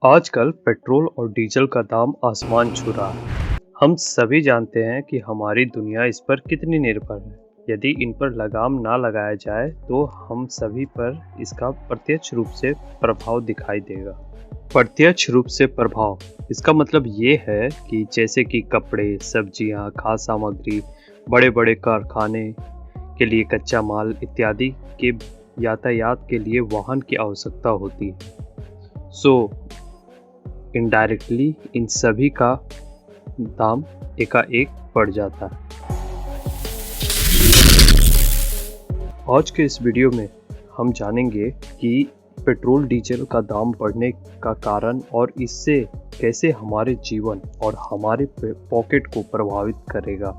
आजकल पेट्रोल और डीजल का दाम आसमान छू रहा है। हम सभी जानते हैं कि हमारी दुनिया इस पर कितनी निर्भर है। यदि इन पर लगाम ना लगाया जाए तो हम सभी पर इसका प्रत्यक्ष रूप से प्रभाव दिखाई देगा। प्रत्यक्ष रूप से प्रभाव, इसका मतलब ये है कि जैसे कि कपड़े, सब्जियां, खाद्य सामग्री, बड़े बड़े कारखाने के लिए कच्चा माल इत्यादि के यातायात के लिए वाहन की आवश्यकता होती है। सो इनडायरेक्टली इन सभी का दाम एकाएक बढ़ जाता है। आज के इस वीडियो में हम जानेंगे कि पेट्रोल डीजल का दाम बढ़ने का कारण और इससे कैसे हमारे जीवन और हमारे पॉकेट को प्रभावित करेगा।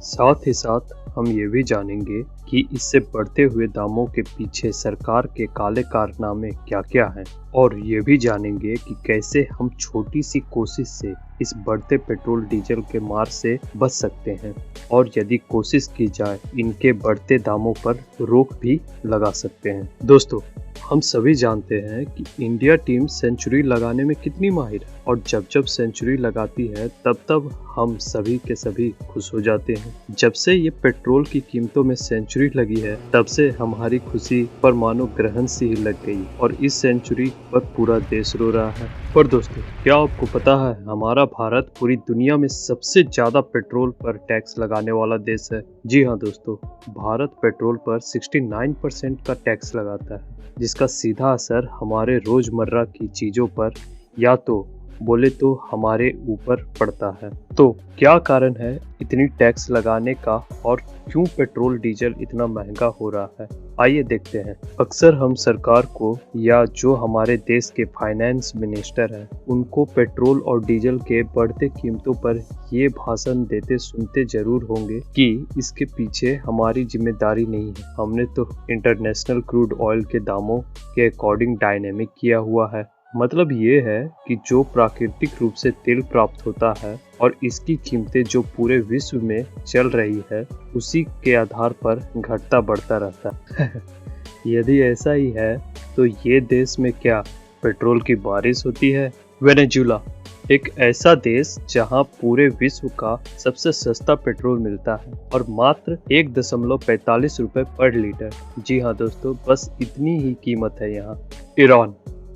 साथ ही साथ हम ये भी जानेंगे कि इससे बढ़ते हुए दामों के पीछे सरकार के काले कारनामे क्या क्या हैं, और ये भी जानेंगे कि कैसे हम छोटी सी कोशिश से इस बढ़ते पेट्रोल डीजल के मार से बच सकते हैं, और यदि कोशिश की जाए इनके बढ़ते दामों पर रोक भी लगा सकते हैं। दोस्तों, हम सभी जानते हैं कि इंडिया टीम सेंचुरी लगाने में कितनी माहिर है, और जब जब सेंचुरी लगाती है तब तब हम सभी के सभी खुश हो जाते हैं। जब से ये पेट्रोल की कीमतों में सेंचुरी लगी है तब से हमारी खुशी पर मानो ग्रहण सी ही लग गई, और इस सेंचुरी पर पूरा देश रो रहा है। पर दोस्तों, क्या आपको पता है हमारा भारत पूरी दुनिया में सबसे ज्यादा पेट्रोल पर टैक्स लगाने वाला देश है? जी हाँ दोस्तों, भारत पेट्रोल पर 69% का टैक्स लगाता है, जिसका सीधा असर हमारे रोजमर्रा की चीजों पर या तो बोले तो हमारे ऊपर पड़ता है। तो क्या कारण है इतनी टैक्स लगाने का, और क्यों पेट्रोल डीजल इतना महंगा हो रहा है? आइए देखते हैं। अक्सर हम सरकार को या जो हमारे देश के फाइनेंस मिनिस्टर हैं उनको पेट्रोल और डीजल के बढ़ते कीमतों पर ये भाषण देते सुनते जरूर होंगे कि इसके पीछे हमारी जिम्मेदारी नहीं है, हमने तो इंटरनेशनल क्रूड ऑयल के दामों के अकॉर्डिंग डायनेमिक किया हुआ है। मतलब ये है कि जो प्राकृतिक रूप से तेल प्राप्त होता है और इसकी कीमतें जो पूरे विश्व में चल रही है उसी के आधार पर घटता बढ़ता रहता है। यदि ऐसा ही है तो ये देश में क्या पेट्रोल की बारिश होती है? वेनेजुला एक ऐसा देश जहां पूरे विश्व का सबसे सस्ता पेट्रोल मिलता है और मात्र 1.45 रुपए पर लीटर। जी हाँ दोस्तों, बस इतनी ही कीमत है यहाँ। ईरान,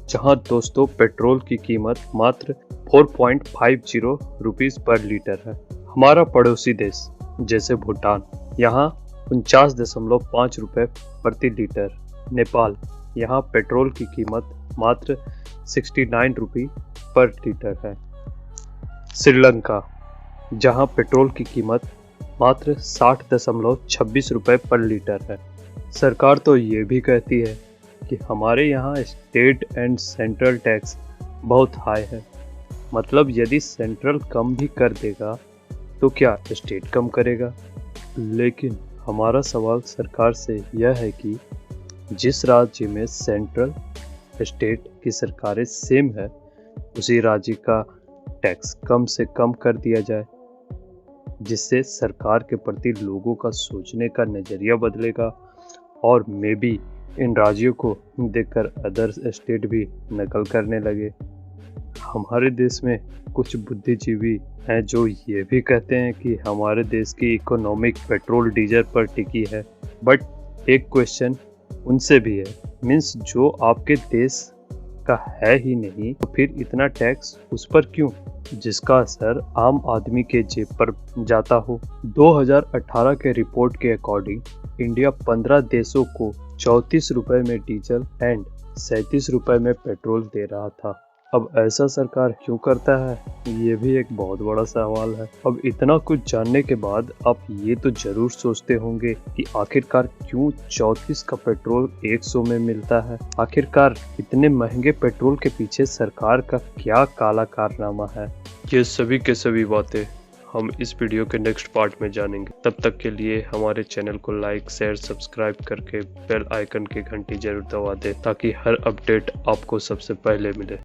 जहां दोस्तों पेट्रोल की कीमत मात्र 4.50 रुपीस पर लीटर है। हमारा पड़ोसी देश जैसे भूटान, यहाँ 49.5 रुपए प्रति लीटर। नेपाल, यहाँ पेट्रोल की कीमत मात्र 69 रुपये पर लीटर है। श्रीलंका, जहाँ पेट्रोल की कीमत मात्र 60.26 रुपए पर लीटर है। सरकार तो ये भी कहती है कि हमारे यहाँ स्टेट एंड सेंट्रल टैक्स बहुत हाई है। मतलब यदि सेंट्रल कम भी कर देगा तो क्या स्टेट कम करेगा? लेकिन हमारा सवाल सरकार से यह है कि जिस राज्य में सेंट्रल स्टेट की सरकारें सेम है उसी राज्य का टैक्स कम से कम कर दिया जाए, जिससे सरकार के प्रति लोगों का सोचने का नज़रिया बदलेगा, और मे बी इन राज्यों को देखकर अदर स्टेट भी नकल करने लगे। हमारे देश में कुछ बुद्धिजीवी हैं जो ये भी कहते हैं कि हमारे देश की इकोनॉमिक पेट्रोल डीजल पर टिकी है। बट एक क्वेश्चन उनसे भी है, मीन्स जो आपके देश का है ही नहीं तो फिर इतना टैक्स उस पर क्यों, जिसका असर आम आदमी के जेब पर जाता हो। 2018 के रिपोर्ट के अकॉर्डिंग इंडिया 15 देशों को 34 रुपए में डीजल एंड 37 रुपए में पेट्रोल दे रहा था। अब ऐसा सरकार क्यों करता है, ये भी एक बहुत बड़ा सवाल है। अब इतना कुछ जानने के बाद आप ये तो जरूर सोचते होंगे कि आखिरकार क्यों 34 का पेट्रोल 100 में मिलता है। आखिरकार इतने महंगे पेट्रोल के पीछे सरकार का क्या काला कारनामा है? ये सभी के सभी बातें हम इस वीडियो के नेक्स्ट पार्ट में जानेंगे। तब तक के लिए हमारे चैनल को लाइक, शेयर, सब्सक्राइब करके बेल आइकन की घंटी जरूर दबा दें ताकि हर अपडेट आपको सबसे पहले मिले।